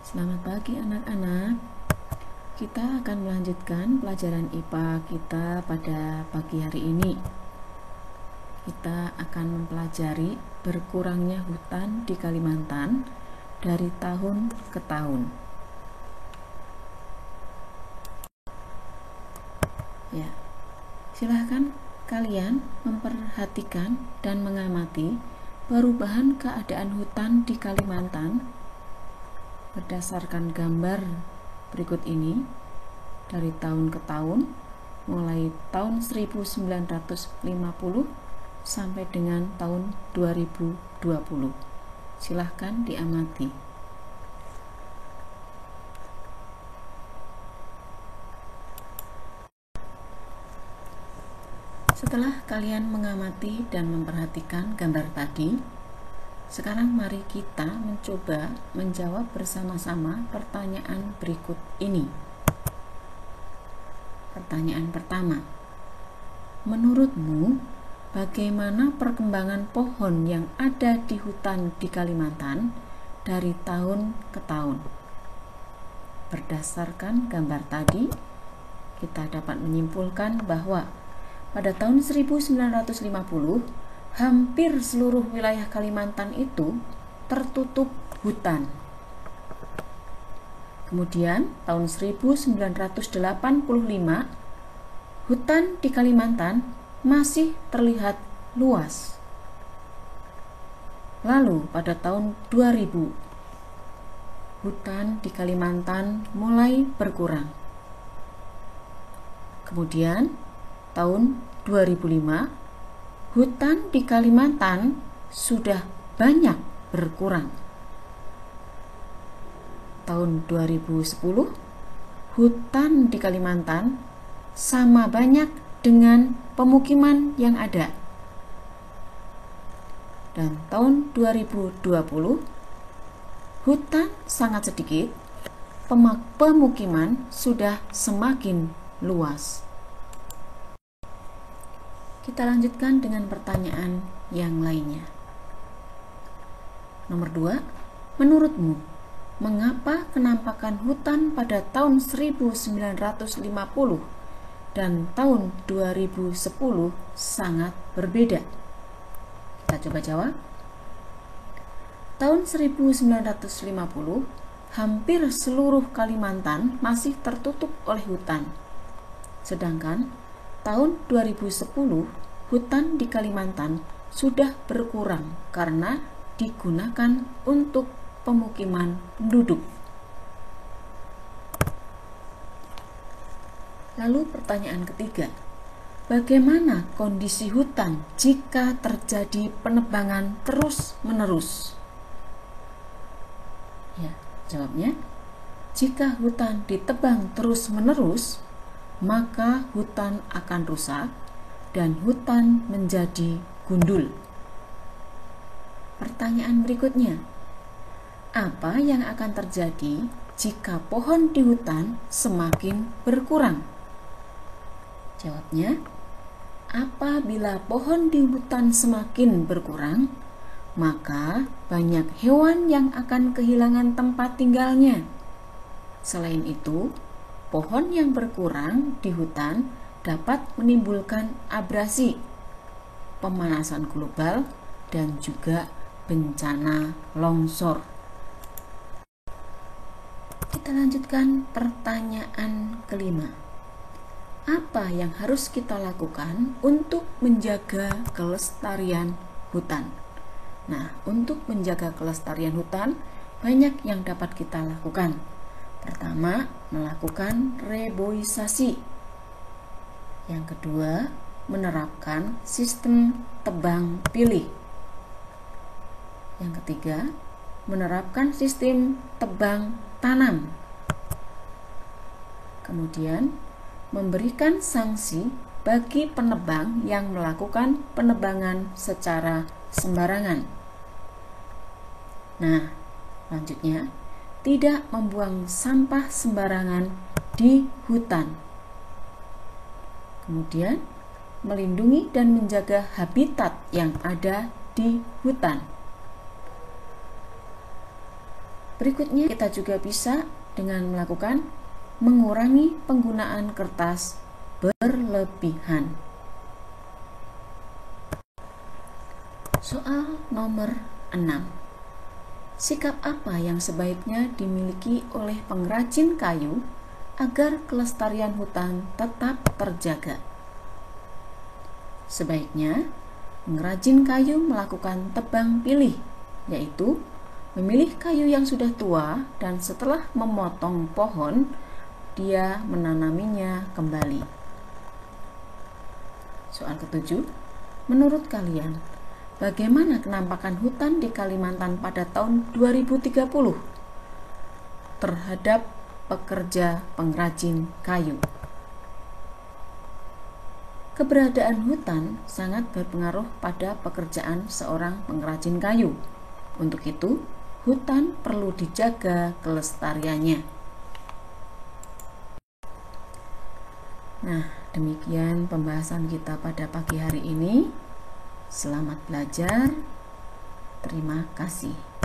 Selamat pagi anak-anak. Kita akan melanjutkan pelajaran IPA kita pada pagi hari ini. Kita akan mempelajari berkurangnya hutan di Kalimantan dari tahun ke tahun. Ya, silahkan kalian memperhatikan dan mengamati perubahan keadaan hutan di Kalimantan berdasarkan gambar berikut ini dari tahun ke tahun, mulai tahun 1950 sampai dengan tahun 2020. Silahkan diamati. Setelah kalian mengamati dan memperhatikan gambar tadi, sekarang mari kita mencoba menjawab bersama-sama pertanyaan berikut ini. Pertanyaan pertama, menurutmu bagaimana perkembangan pohon yang ada di hutan di Kalimantan dari tahun ke tahun? Berdasarkan gambar tadi, kita dapat menyimpulkan bahwa pada tahun 1950 hampir seluruh wilayah Kalimantan itu tertutup hutan. Kemudian tahun 1985 hutan di Kalimantan masih terlihat luas. Lalu pada tahun 2000 hutan di Kalimantan mulai berkurang. Kemudian tahun 2005 hutan di Kalimantan sudah banyak berkurang. Tahun 2010 hutan di Kalimantan sama banyak dengan pemukiman yang ada. Dan tahun 2020 hutan sangat sedikit, pemukiman sudah semakin luas. Kita lanjutkan dengan pertanyaan yang lainnya. Nomor 2, menurutmu, mengapa kenampakan hutan pada tahun 1950 dan tahun 2010 sangat berbeda? Kita coba jawab. Tahun 1950, hampir seluruh Kalimantan masih tertutup oleh hutan. Sedangkan tahun 2010, hutan di Kalimantan sudah berkurang karena digunakan untuk pemukiman penduduk. Lalu pertanyaan ketiga, bagaimana kondisi hutan jika terjadi penebangan terus-menerus? Ya, jawabnya, jika hutan ditebang terus-menerus, maka hutan akan rusak dan hutan menjadi gundul. Pertanyaan berikutnya, apa yang akan terjadi jika pohon di hutan semakin berkurang? Jawabnya, apabila pohon di hutan semakin berkurang, maka banyak hewan yang akan kehilangan tempat tinggalnya. Selain itu, pohon yang berkurang di hutan dapat menimbulkan abrasi, pemanasan global, dan juga bencana longsor. Kita lanjutkan pertanyaan kelima. Apa yang harus kita lakukan untuk menjaga kelestarian hutan? Nah, untuk menjaga kelestarian hutan, banyak yang dapat kita lakukan. Pertama, melakukan reboisasi. Yang kedua, menerapkan sistem tebang pilih. Yang ketiga, menerapkan sistem tebang tanam. Kemudian, memberikan sanksi bagi penebang yang melakukan penebangan secara sembarangan. Nah, lanjutnya, tidak membuang sampah sembarangan di hutan. Kemudian, melindungi dan menjaga habitat yang ada di hutan. Berikutnya, kita juga bisa dengan melakukan mengurangi penggunaan kertas berlebihan. Soal nomor 6. Sikap apa yang sebaiknya dimiliki oleh pengrajin kayu agar kelestarian hutan tetap terjaga? Sebaiknya, pengrajin kayu melakukan tebang pilih, yaitu memilih kayu yang sudah tua dan setelah memotong pohon, dia menanaminya kembali. Soal ke-7, menurut kalian, bagaimana kenampakan hutan di Kalimantan pada tahun 2030 terhadap pekerja pengrajin kayu? Keberadaan hutan sangat berpengaruh pada pekerjaan seorang pengrajin kayu. Untuk itu, hutan perlu dijaga kelestariannya. Nah, demikian pembahasan kita pada pagi hari ini. Selamat belajar. Terima kasih.